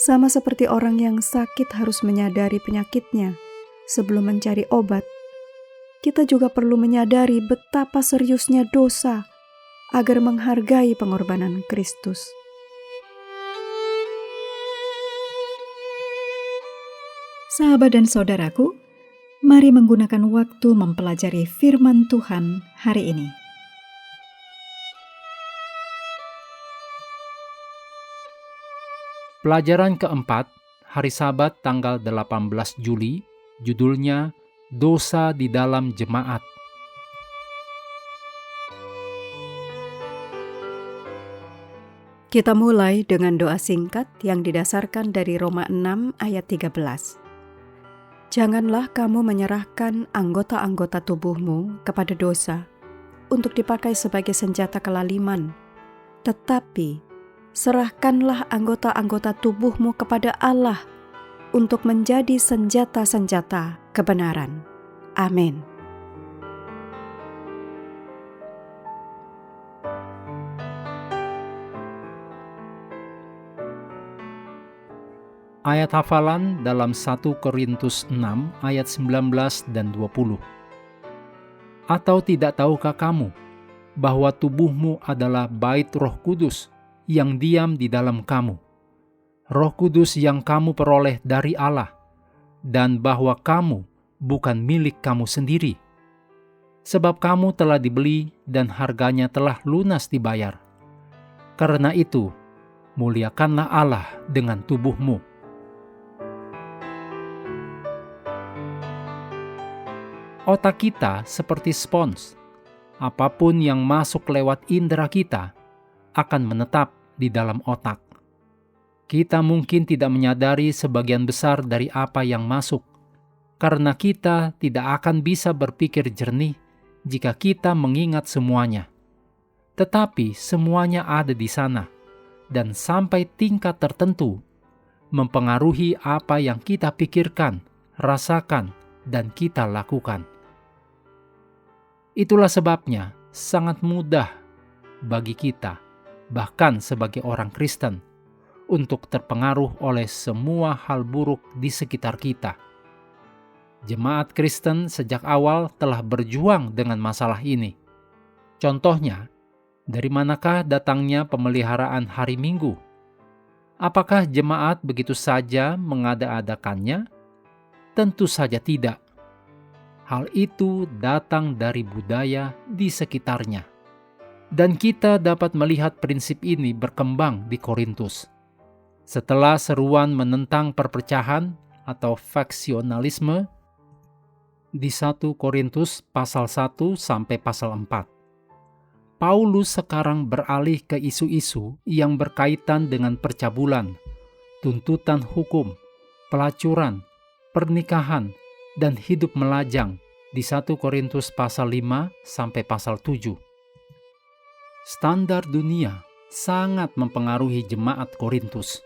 Sama seperti orang yang sakit harus menyadari penyakitnya sebelum mencari obat, kita juga perlu menyadari betapa seriusnya dosa agar menghargai pengorbanan Kristus. Sahabat dan saudaraku, mari menggunakan waktu mempelajari firman Tuhan hari ini. Pelajaran keempat, hari Sabat tanggal 18 Juli, judulnya Dosa di dalam Jemaat. Kita mulai dengan doa singkat yang didasarkan dari Roma 6 ayat 13. Janganlah kamu menyerahkan anggota-anggota tubuhmu kepada dosa untuk dipakai sebagai senjata kelaliman, tetapi serahkanlah anggota-anggota tubuhmu kepada Allah untuk menjadi senjata-senjata kebenaran. Amin. Ayat hafalan dalam 1 Korintus 6 ayat 19 dan 20. Atau tidak tahukah kamu bahwa tubuhmu adalah bait Roh Kudus yang diam di dalam kamu, Roh Kudus yang kamu peroleh dari Allah, dan bahwa kamu bukan milik kamu sendiri, sebab kamu telah dibeli dan harganya telah lunas dibayar. Karena itu, muliakanlah Allah dengan tubuhmu. Otak kita seperti spons. Apapun yang masuk lewat indera kita akan menetap di dalam otak. Kita mungkin tidak menyadari sebagian besar dari apa yang masuk, karena kita tidak akan bisa berpikir jernih jika kita mengingat semuanya. Tetapi semuanya ada di sana, dan sampai tingkat tertentu mempengaruhi apa yang kita pikirkan, rasakan, dan kita lakukan. Itulah sebabnya sangat mudah bagi kita, bahkan sebagai orang Kristen, untuk terpengaruh oleh semua hal buruk di sekitar kita. Jemaat Kristen sejak awal telah berjuang dengan masalah ini. Contohnya, dari manakah datangnya pemeliharaan hari Minggu? Apakah jemaat begitu saja mengada-adakannya? Tentu saja tidak. Hal itu datang dari budaya di sekitarnya. Dan kita dapat melihat prinsip ini berkembang di Korintus. Setelah seruan menentang perpecahan atau faksionalisme di 1 Korintus pasal 1 sampai pasal 4. Paulus sekarang beralih ke isu-isu yang berkaitan dengan percabulan, tuntutan hukum, pelacuran, pernikahan, dan hidup melajang di 1 Korintus pasal 5 sampai pasal 7. Standar dunia sangat mempengaruhi jemaat Korintus.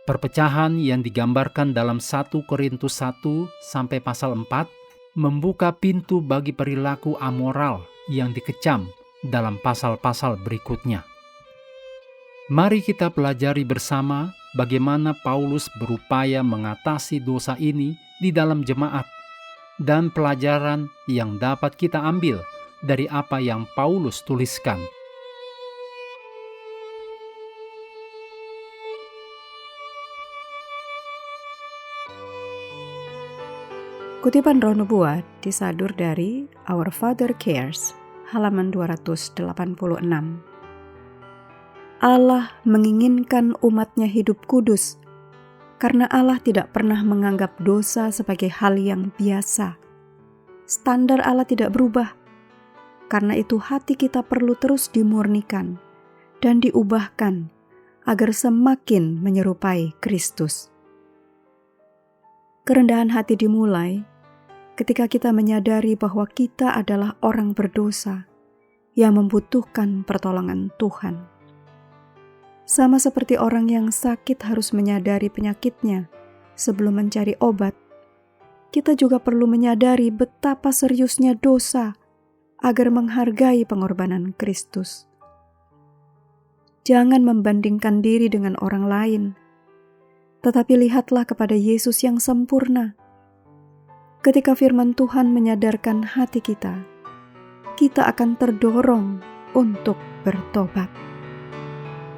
Perpecahan yang digambarkan dalam 1 Korintus 1 sampai pasal 4 membuka pintu bagi perilaku amoral yang dikecam dalam pasal-pasal berikutnya. Mari kita pelajari bersama bagaimana Paulus berupaya mengatasi dosa ini di dalam jemaat, dan pelajaran yang dapat kita ambil dari apa yang Paulus tuliskan. Kutipan Roh Nubuat disadur dari Our Father Cares, halaman 286. Allah menginginkan umatnya hidup kudus, karena Allah tidak pernah menganggap dosa sebagai hal yang biasa. Standar Allah tidak berubah. Karena itu hati kita perlu terus dimurnikan dan diubahkan agar semakin menyerupai Kristus. Kerendahan hati dimulai ketika kita menyadari bahwa kita adalah orang berdosa yang membutuhkan pertolongan Tuhan. Sama seperti orang yang sakit harus menyadari penyakitnya sebelum mencari obat, kita juga perlu menyadari betapa seriusnya dosa agar menghargai pengorbanan Kristus. Jangan membandingkan diri dengan orang lain. tetapi lihatlah kepada Yesus yang sempurna. Ketika firman Tuhan menyadarkan hati kita akan terdorong untuk bertobat.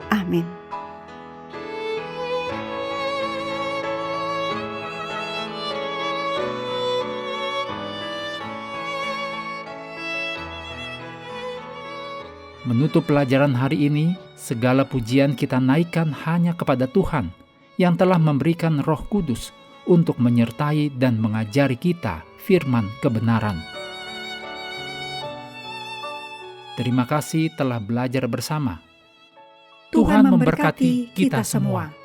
Amin. Menutup pelajaran hari ini, segala pujian kita naikkan hanya kepada Tuhan yang telah memberikan Roh Kudus untuk menyertai dan mengajari kita firman kebenaran. Terima kasih telah belajar bersama. Tuhan memberkati kita semua.